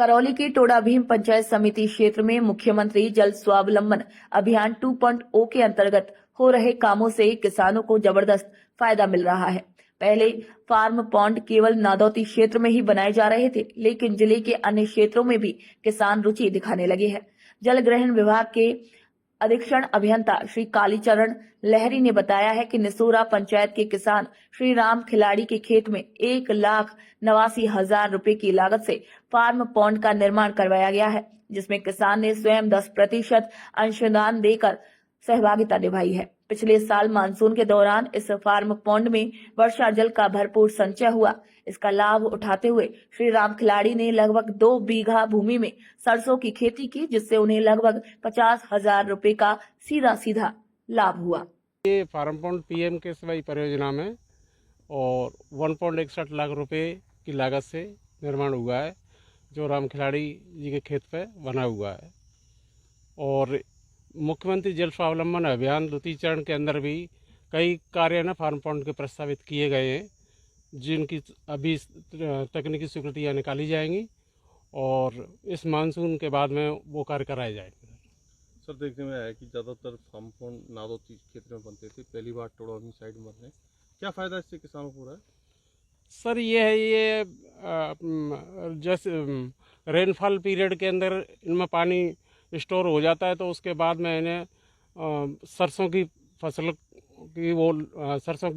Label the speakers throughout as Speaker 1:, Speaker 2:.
Speaker 1: करौली के टोडा भीम पंचायत समिति क्षेत्र में मुख्यमंत्री जल स्वावलंबन अभियान 2.0 के अंतर्गत हो रहे कामों से किसानों को जबरदस्त फायदा मिल रहा है। पहले फार्म पॉन्ड केवल नादौती क्षेत्र में ही बनाए जा रहे थे, लेकिन जिले के अन्य क्षेत्रों में भी किसान रुचि दिखाने लगे हैं। जल ग्रहण विभाग के अधीक्षण अभियंता श्री कालीचरण लहरी ने बताया है कि निसोरा पंचायत के किसान श्री राम खिलाड़ी के खेत में 1,89,000 रुपए की लागत से फार्म पॉन्ड का निर्माण करवाया गया है, जिसमें किसान ने स्वयं 10% अंशदान देकर सहभागिता निभाई है। पिछले साल मानसून के दौरान इस फार्म पॉन्ड में वर्षा जल का भरपूर संचय हुआ। इसका लाभ उठाते हुए श्री राम खिलाड़ी ने लगभग 2 बीघा भूमि में सरसों की खेती की, जिससे उन्हें लगभग 50,000 रुपए का सीधा लाभ हुआ।
Speaker 2: ये फार्म पॉन्ड पीएम केएसवाई परियोजना में और 1.61 लाख रुपए की लागत से निर्माण हुआ है, जो राम खिलाड़ी जी के खेत पे बना हुआ है। और मुख्यमंत्री जल स्वावलंबन अभियान द्वितीय चरण के अंदर भी कई कार्य न फार्म पॉन्ड के प्रस्तावित किए गए हैं, जिनकी अभी तकनीकी स्वीकृतियाँ निकाली जाएंगी और इस मानसून के बाद में वो कार्य कराए जाएंगे।
Speaker 3: सर, देखने में आया कि ज़्यादातर फार्म पॉन्ड नादौती क्षेत्र में बनते थे, पहली बार टोडा भीम साइड में बन रहे हैं। क्या फ़ायदा इससे किसानों को हो रहा है?
Speaker 2: सर, ये है जैसे रेनफॉल पीरियड के अंदर इनमें पानी स्टोर हो जाता है, तो उसके बाद में इन्हें सरसों की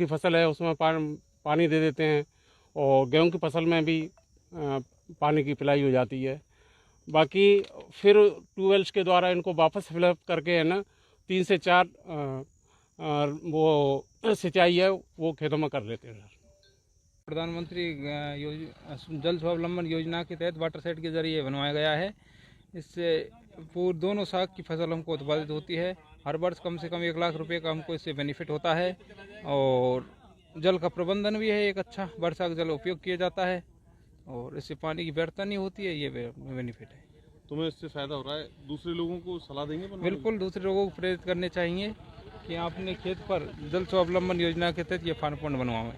Speaker 2: फसल है उसमें पानी दे देते हैं और गेहूं की फसल में भी पानी की पिलाई हो जाती है। बाकी फिर ट्यूबवेल्स के द्वारा इनको वापस फिलअप करके है ना 3 से 4 वो सिंचाई है वो खेतों में कर लेते हैं।
Speaker 4: प्रधानमंत्री जल स्वावलंबन योजना के तहत वाटर सेट के जरिए बनवाया गया है। इससे पूरे दोनों साग की फसल हमको उत्पादित होती है। हर वर्ष कम से कम 1 लाख रुपए का हमको इससे बेनिफिट होता है और जल का प्रबंधन भी है, एक अच्छा वर्षा का जल उपयोग किया जाता है और इससे पानी की व्यर्थता नहीं होती है। ये बेनिफिट है।
Speaker 3: तुम्हें इससे फ़ायदा हो रहा है, दूसरे लोगों को सलाह देंगे?
Speaker 4: बिल्कुल, दूसरे लोगों को प्रेरित करने चाहिए कि आपने खेत पर जल स्वावलंबन योजना के तहत ये फार्म पॉन्ड बनवाएं।